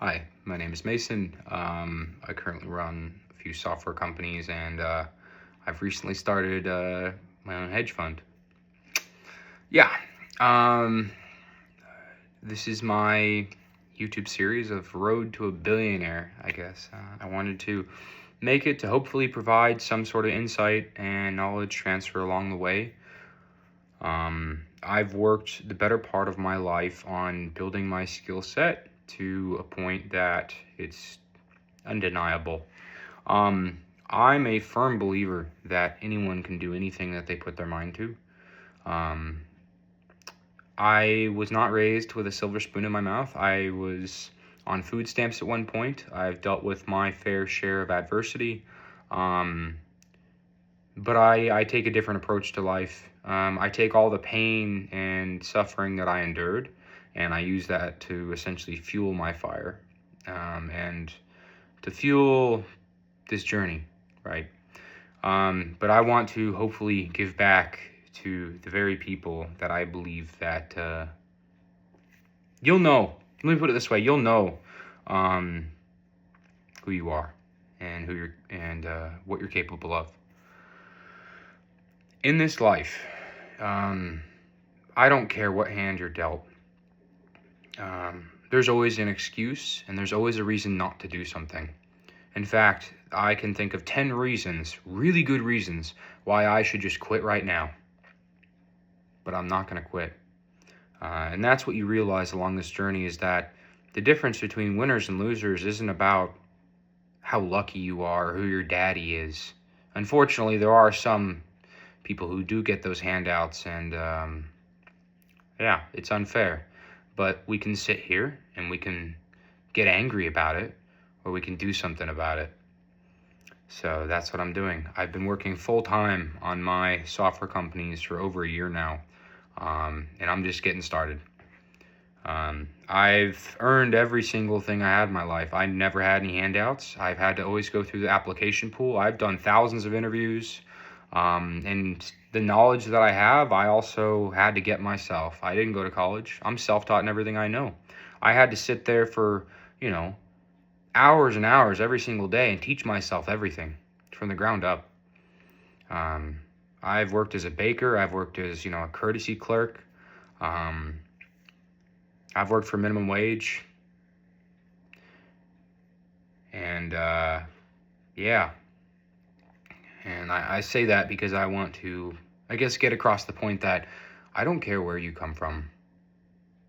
Hi, my name is Mason. I currently run a few software companies, and I've recently started my own hedge fund. Yeah, um, this is my YouTube series of Road to a Billionaire, I guess. I wanted to make it to hopefully provide some sort of insight and knowledge transfer along the way. I've worked the better part of my life on building my skill set to a point that it's undeniable. I'm a firm believer that anyone can do anything that they put their mind to. Um, I was not raised with a silver spoon in my mouth. I was on food stamps at one point. I've dealt with my fair share of adversity. Um, but I take a different approach to life. I take all the pain and suffering that I endured, and I use that to essentially fuel my fire, and to fuel this journey, right? But I want to hopefully give back to the very people that I believe that you'll know. Let me put it this way: you'll know who you are and what you're capable of in this life. I don't care what hand you're dealt. There's always an excuse, and there's always a reason not to do something. In fact, I can think of 10 reasons, really good reasons, why I should just quit right now. But I'm not going to quit. And that's what you realize along this journey, is that the difference between winners and losers isn't about how lucky you are or who your daddy is. Unfortunately, there are some people who do get those handouts, and yeah, it's unfair. But we can sit here and we can get angry about it, or we can do something about it. So that's what I'm doing. I've been working full-time on my software companies for over a year now, and I'm just getting started. I've earned every single thing I had in my life. I never had any handouts. I've had to always go through the application pool. I've done thousands of interviews, and the knowledge that I have, I also had to get myself. I didn't go to college. I'm self-taught in everything I know. I had to sit there for, hours and hours every single day and teach myself everything from the ground up. I've worked as a baker. I've worked as, a courtesy clerk. I've worked for minimum wage. And, yeah. And I say that because I want to, I guess, get across the point that I don't care where you come from.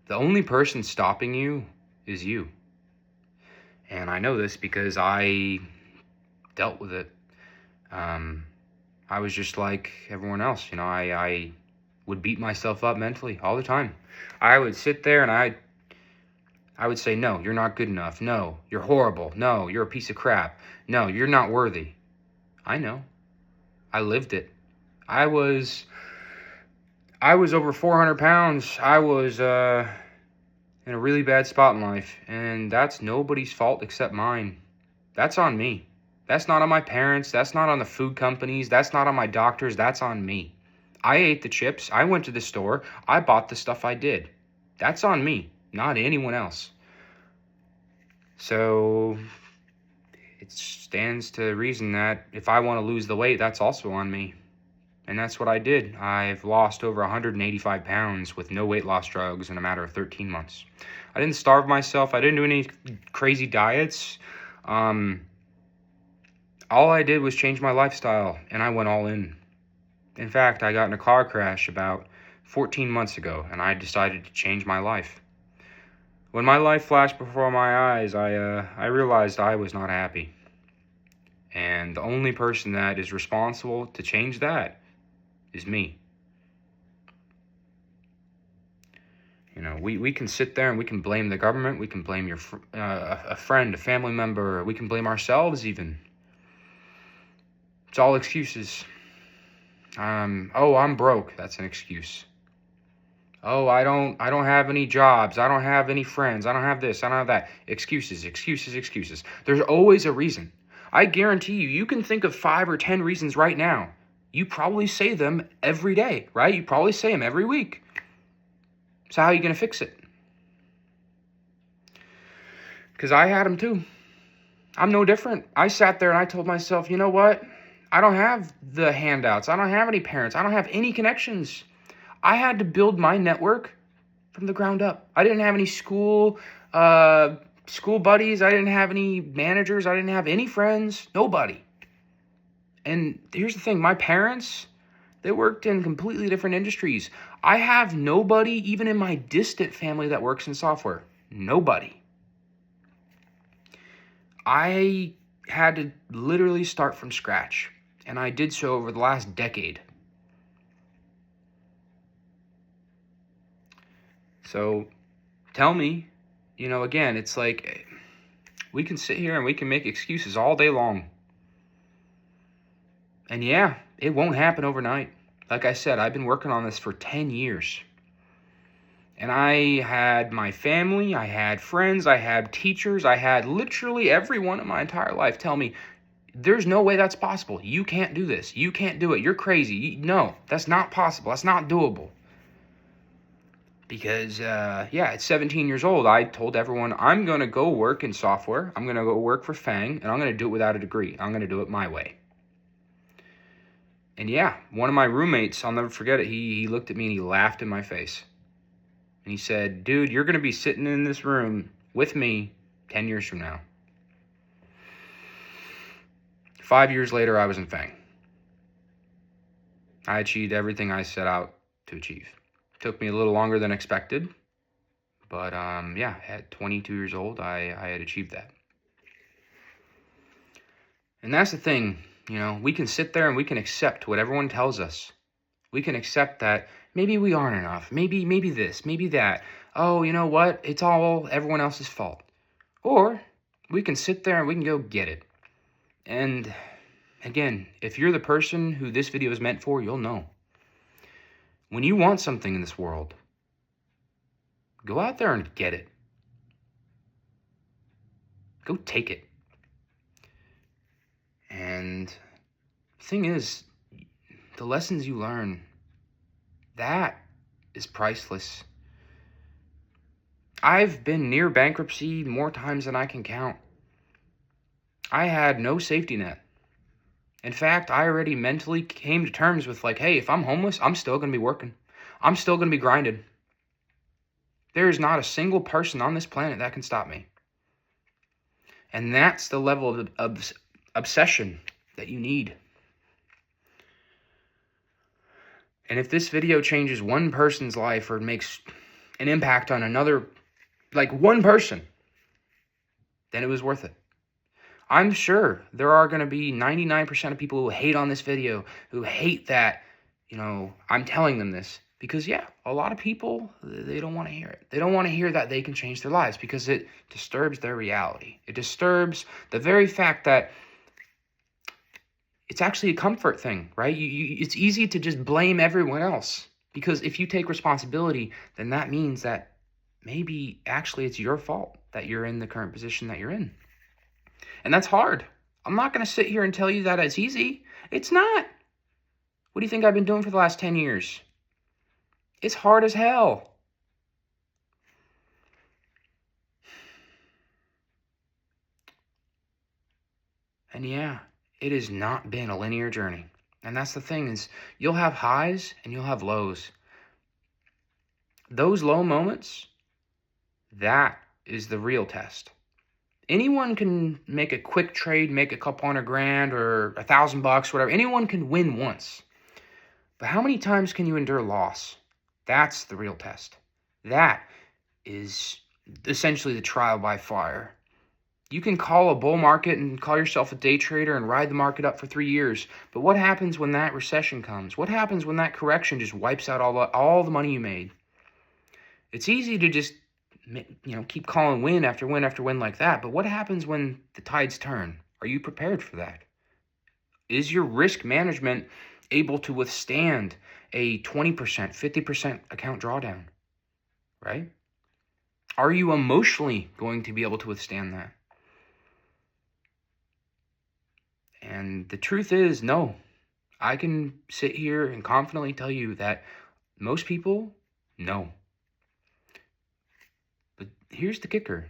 The only person stopping you is you. And I know this because I dealt with it. I was just like everyone else. I would beat myself up mentally all the time. I would sit there and I would say, no, you're not good enough. No, you're horrible. No, you're a piece of crap. No, you're not worthy. I know. I lived it. I was over 400 pounds. I was in a really bad spot in life, and that's nobody's fault except mine. That's on me. That's not on my parents. That's not on the food companies. That's not on my doctors. That's on me. I ate the chips. I went to the store. I bought the stuff I did. That's on me, not anyone else. So it stands to reason that if I want to lose the weight, that's also on me. And that's what I did. I've lost over 185 pounds with no weight loss drugs in a matter of 13 months. I didn't starve myself. I didn't do any crazy diets. All I did was change my lifestyle, and I went all in. In fact, I got in a car crash about 14 months ago, and I decided to change my life. When my life flashed before my eyes, I realized I was not happy. And the only person that is responsible to change that is me. We can sit there and we can blame the government. We can blame a friend, a family member. We can blame ourselves even. It's all excuses. I'm broke. That's an excuse. Oh, I don't have any jobs. I don't have any friends. I don't have this. I don't have that. Excuses, excuses, excuses. There's always a reason. I guarantee you can think of 5 or 10 reasons right now. You probably say them every day, right? You probably say them every week. So how are you going to fix it? Because I had them too. I'm no different. I sat there and I told myself, you know what? I don't have the handouts. I don't have any parents. I don't have any connections. I had to build my network from the ground up. I didn't have any school buddies. I didn't have any managers. I didn't have any friends. Nobody. And here's the thing. My parents, they worked in completely different industries. I have nobody, even in my distant family, that works in software. Nobody. I had to literally start from scratch. And I did so over the last decade. So tell me, again, it's like we can sit here and we can make excuses all day long. And yeah, it won't happen overnight. Like I said, I've been working on this for 10 years. And I had my family, I had friends, I had teachers, I had literally everyone in my entire life tell me, there's no way that's possible. You can't do this. You can't do it. You're crazy. No, that's not possible. That's not doable. Because, at 17 years old, I told everyone, I'm going to go work in software. I'm going to go work for FANG, and I'm going to do it without a degree. I'm going to do it my way. And yeah, one of my roommates, I'll never forget it, he looked at me and he laughed in my face. And he said, dude, you're going to be sitting in this room with me 10 years from now. 5 years later, I was in FANG. I achieved everything I set out to achieve. Took me a little longer than expected. But at 22 years old, I had achieved that. And that's the thing, we can sit there and we can accept what everyone tells us. We can accept that maybe we aren't enough. Maybe this, maybe that. Oh, you know what? It's all everyone else's fault. Or we can sit there and we can go get it. And again, if you're the person who this video is meant for, you'll know. When you want something in this world, go out there and get it. Go take it. And the thing is, the lessons you learn, that is priceless. I've been near bankruptcy more times than I can count. I had no safety net. In fact, I already mentally came to terms with hey, if I'm homeless, I'm still going to be working. I'm still going to be grinding. There is not a single person on this planet that can stop me. And that's the level of obsession that you need. And if this video changes one person's life or makes an impact on another, one person, then it was worth it. I'm sure there are going to be 99% of people who hate on this video, who hate that, I'm telling them this. Because, a lot of people, they don't want to hear it. They don't want to hear that they can change their lives because it disturbs their reality. It disturbs the very fact that it's actually a comfort thing, right? It's easy to just blame everyone else because if you take responsibility, then that means that maybe actually it's your fault that you're in the current position that you're in. And that's hard. I'm not going to sit here and tell you that it's easy. It's not. What do you think I've been doing for the last 10 years? It's hard as hell. And it has not been a linear journey. And that's the thing is you'll have highs and you'll have lows. Those low moments, that is the real test. Anyone can make a quick trade, make a couple $100,000 or $1,000, whatever. Anyone can win once. But how many times can you endure loss? That's the real test. That is essentially the trial by fire. You can call a bull market and call yourself a day trader and ride the market up for 3 years. But what happens when that recession comes? What happens when that correction just wipes out all the money you made? It's easy to just keep calling win after win after win like that. But what happens when the tides turn? Are you prepared for that? Is your risk management able to withstand a 20%, 50% account drawdown? Right? Are you emotionally going to be able to withstand that? And the truth is, no. I can sit here and confidently tell you that most people, no. But here's the kicker.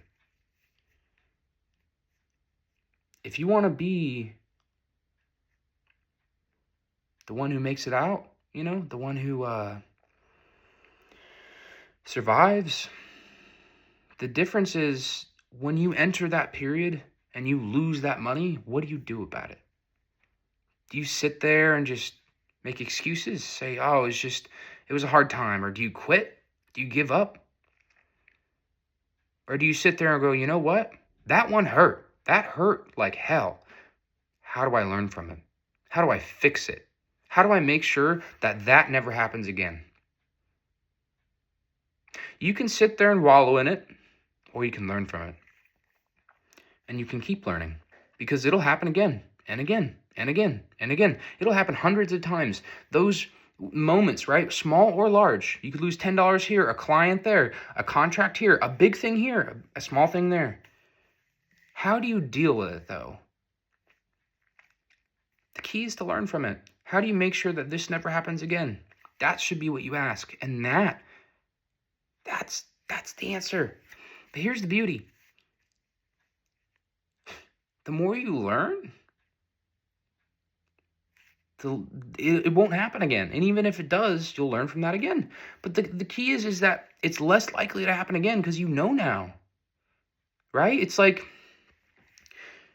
if you want to be the one who makes it out, the one who survives, the difference is when you enter that period and you lose that money, what do you do about it? Do you sit there and just make excuses? Say, oh, it was a hard time. Or do you quit? Do you give up? Or do you sit there and go, you know what? That one hurt. That hurt like hell. How do I learn from it? How do I fix it? How do I make sure that that never happens again? You can sit there and wallow in it, or you can learn from it. And you can keep learning, because it'll happen again and again and again and again. It'll happen hundreds of times. Those moments, right? Small or large. You could lose $10 here, a client there, a contract here, a big thing here, a small thing there. How do you deal with it, though? The key is to learn from it. How do you make sure that this never happens again? That should be what you ask. And that's the answer. But here's the beauty. The more you learn, it won't happen again. And even if it does, you'll learn from that again. But the key is that it's less likely to happen again because you know now. Right? It's like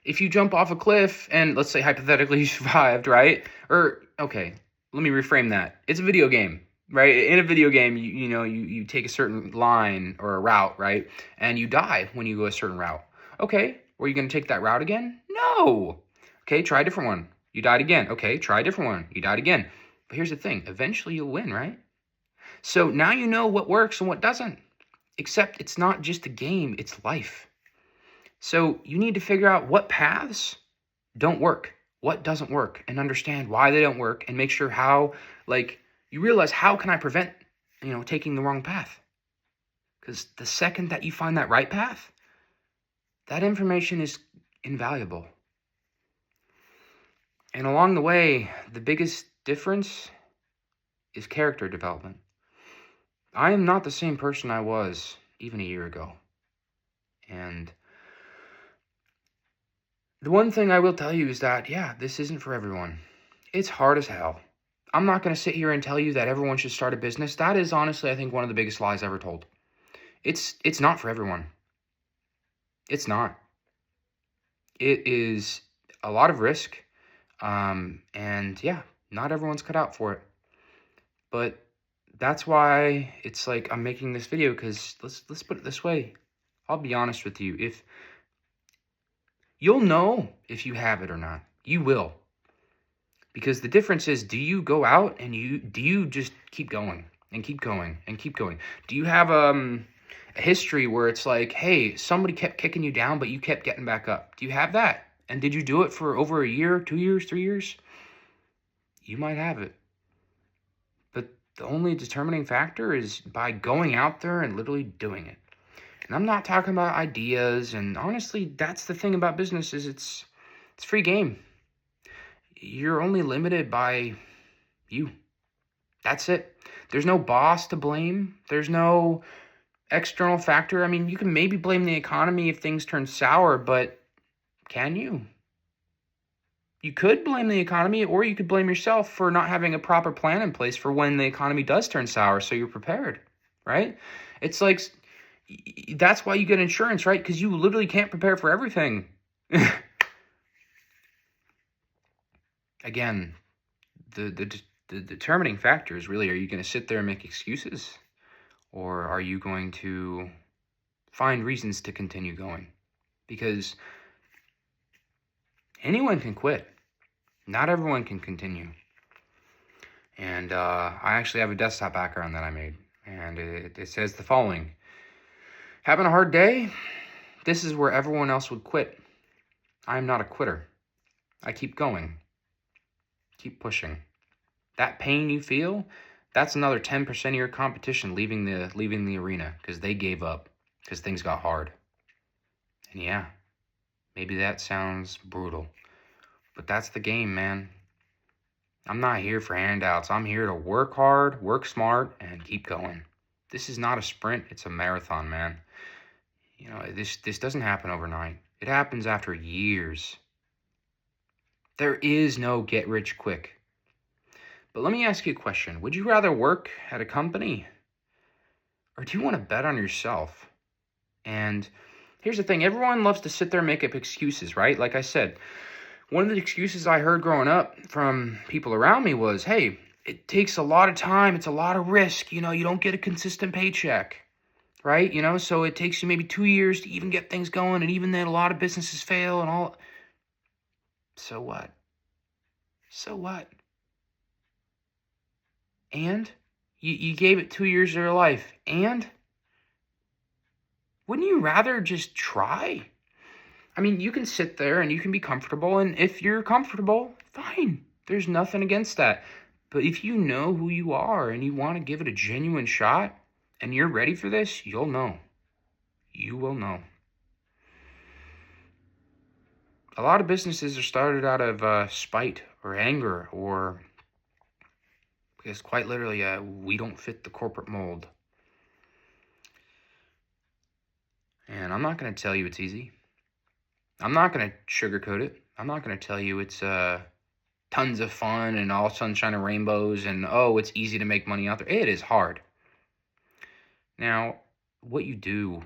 if you jump off a cliff and let's say hypothetically you survived, right? Or, okay, let me reframe that. It's a video game, right? In a video game, you take a certain line or a route, right? And you die when you go a certain route. Okay, were you going to take that route again? No. Okay, try a different one. You died again. Okay, try a different one. You died again. But here's the thing. Eventually you'll win, right? So now you know what works and what doesn't. Except it's not just a game, it's life. So you need to figure out what paths don't work, what doesn't work, and understand why they don't work, and make sure you realize, how can I prevent, taking the wrong path? Because the second that you find that right path, that information is invaluable. And along the way, the biggest difference is character development. I am not the same person I was even a year ago. And the one thing I will tell you is that, this isn't for everyone. It's hard as hell. I'm not going to sit here and tell you that everyone should start a business. That is honestly, I think, one of the biggest lies ever told. It's not for everyone. It's not. It is a lot of risk. Not everyone's cut out for it. But that's why it's like I'm making this video, because let's put it this way. I'll be honest with you. If you'll know if you have it or not. You will. Because the difference is, do you go out and do you just keep going and keep going and keep going? Do you have a history where it's like, hey, somebody kept kicking you down, but you kept getting back up? Do you have that? And did you do it for over a year, 2 years, 3 years? You might have it. But the only determining factor is by going out there and literally doing it. And I'm not talking about ideas. And honestly, that's the thing about business, is it's free game. You're only limited by you. That's it. There's no boss to blame. There's no external factor. I mean, you can maybe blame the economy if things turn sour, but can you? You could blame the economy, or you could blame yourself for not having a proper plan in place for when the economy does turn sour, so you're prepared, right? It's like, that's why you get insurance, right? Because you literally can't prepare for everything. Again, the determining factor is really, are you going to sit there and make excuses? Or are you going to find reasons to continue going? Because anyone can quit. Not everyone can continue. And I actually have a desktop background that I made. And it says the following. Having a hard day? This is where everyone else would quit. I am not a quitter. I keep going. Keep pushing. That pain you feel, that's another 10% of your competition leaving the arena because they gave up because things got hard. And yeah, maybe that sounds brutal, but that's the game, man. I'm not here for handouts. I'm here to work hard, work smart, and keep going. This is not a sprint. It's a marathon, man. This doesn't happen overnight. It happens after years There is no get rich quick. But let me ask you a question. Would you rather work at a company, or do you want to bet on yourself? And here's the thing. Everyone loves to sit there and make up excuses, right? Like I said, one of the excuses I heard growing up from people around me was, hey, it takes a lot of time. It's a lot of risk. You don't get a consistent paycheck, right? So it takes you maybe 2 years to even get things going. And even then, a lot of businesses fail and all. So what? So what? And you gave it 2 years of your life. And wouldn't you rather just try? I mean, you can sit there and you can be comfortable. And if you're comfortable, fine. There's nothing against that. But if you know who you are and you want to give it a genuine shot and you're ready for this, you'll know. You will know. A lot of businesses are started out of spite or anger, or because quite literally, we don't fit the corporate mold. And I'm not going to tell you it's easy. I'm not going to sugarcoat it. I'm not going to tell you it's tons of fun and all sunshine and rainbows and, oh, it's easy to make money out there. It is hard. Now, what you do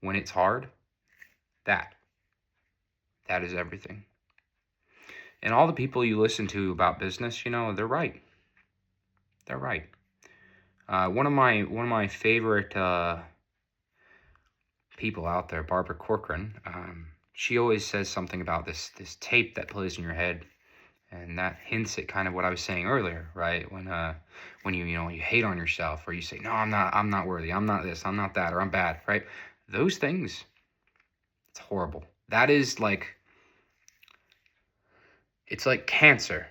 when it's hard, that is everything. And all the people you listen to about business, they're right. They're right. One of my favorite people out there, Barbara Corcoran, she always says something about this tape that plays in your head, and that hints at kind of what I was saying earlier, right? When you hate on yourself, or you say, no, I'm not worthy, I'm not this, I'm not that, or I'm bad, right? Those things, it's horrible. That is it's like cancer.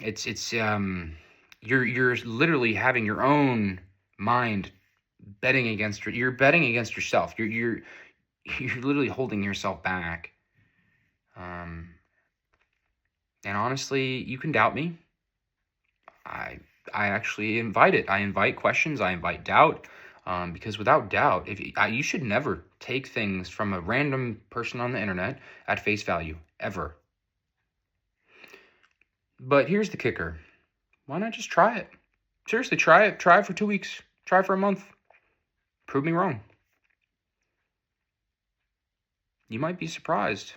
It's you're literally having your own mind you're betting against yourself. You're literally holding yourself back. And honestly, you can doubt me. I actually invite it. I invite questions. I invite doubt. Because without doubt, you should never take things from a random person on the internet at face value, ever. But here's the kicker. Why not just try it? Seriously, try it. Try it for 2 weeks. Try it for a month. Prove me wrong. You might be surprised.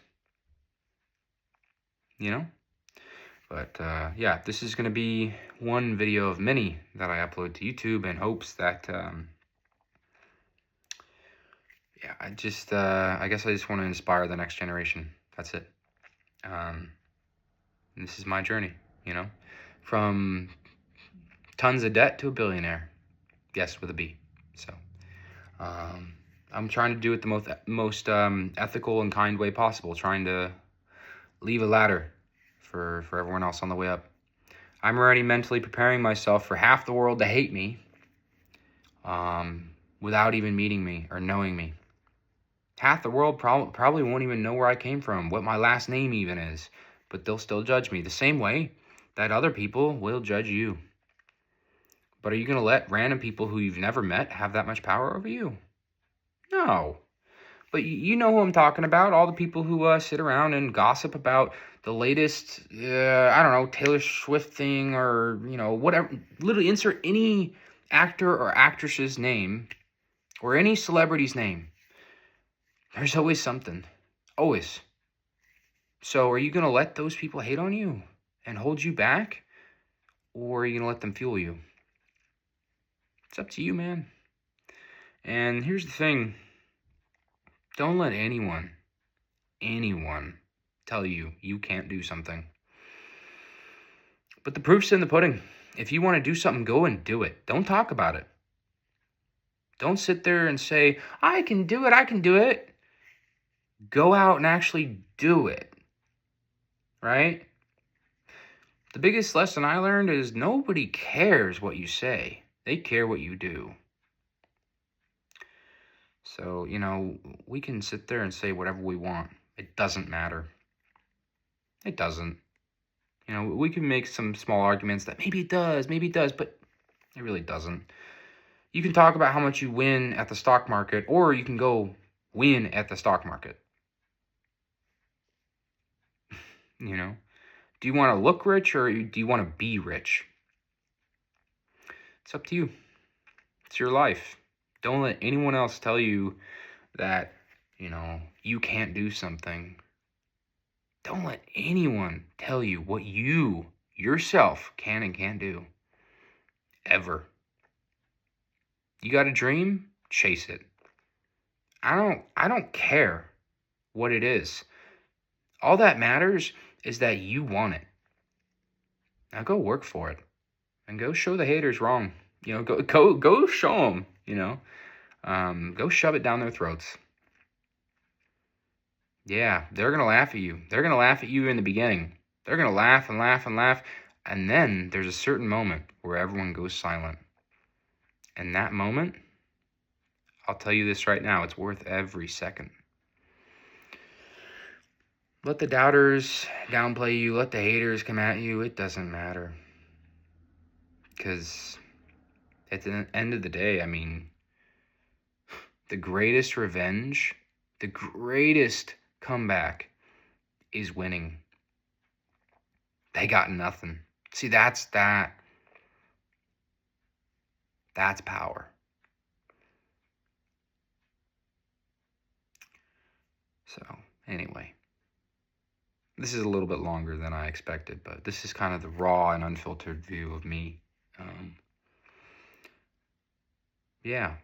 But yeah, this is going to be one video of many that I upload to YouTube in hopes that, I guess I just want to inspire the next generation. That's it. This is my journey, from tons of debt to a billionaire. Yes, with a B. So, I'm trying to do it the most ethical and kind way possible, trying to leave a ladder for everyone else on the way up. I'm already mentally preparing myself for half the world to hate me without even meeting me or knowing me. Half the world probably won't even know where I came from, what my last name even is, but they'll still judge me the same way that other people will judge you. But are you going to let random people who you've never met have that much power over you? No. But you know who I'm talking about, all the people who sit around and gossip about the latest, Taylor Swift thing, or, whatever. Literally insert any actor or actress's name or any celebrity's name. There's always something. Always. So are you going to let those people hate on you and hold you back? Or are you going to let them fuel you? It's up to you, man. And here's the thing. Don't let anyone tell you you can't do something. But the proof's in the pudding. If you want to do something, go and do it. Don't talk about it. Don't sit there and say, I can do it. Go out and actually do it. Right? The biggest lesson I learned is nobody cares what you say. They care what you do. So, we can sit there and say whatever we want. It doesn't matter. It doesn't. We can make some small arguments that maybe it does, but it really doesn't. You can talk about how much you win at the stock market, or you can go win at the stock market. You know, do you want to look rich or do you want to be rich? It's up to you. It's your life. Don't let anyone else tell you that, you can't do something. Don't let anyone tell you what you yourself can and can't do. Ever. You got a dream? Chase it. I don't care what it is. All that matters is that you want it. Now go work for it. And go show the haters wrong. Go show them, go shove it down their throats. Yeah, they're going to laugh at you. They're going to laugh at you in the beginning. They're going to laugh and laugh and laugh. And then there's a certain moment where everyone goes silent. And that moment, I'll tell you this right now, it's worth every second. Let the doubters downplay you. Let the haters come at you. It doesn't matter. Because at the end of the day, the greatest revenge, the greatest comeback is winning. They got nothing. See, that's power. So, anyway, this is a little bit longer than I expected, but this is kind of the raw and unfiltered view of me. Yeah.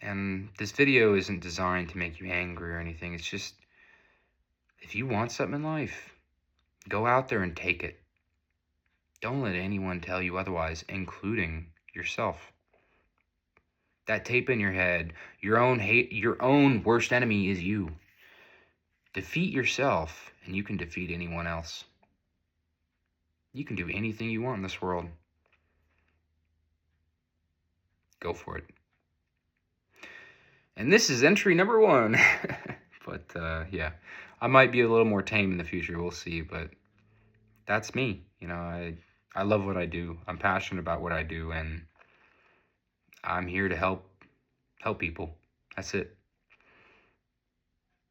And this video isn't designed to make you angry or anything. It's just, if you want something in life, go out there and take it. Don't let anyone tell you otherwise, including yourself. That tape in your head, your own worst enemy is you. Defeat yourself, and you can defeat anyone else. You can do anything you want in this world. Go for it. And this is entry number 1. But, yeah. I might be a little more tame in the future. We'll see. But that's me. I love what I do. I'm passionate about what I do. And I'm here to help people. That's it.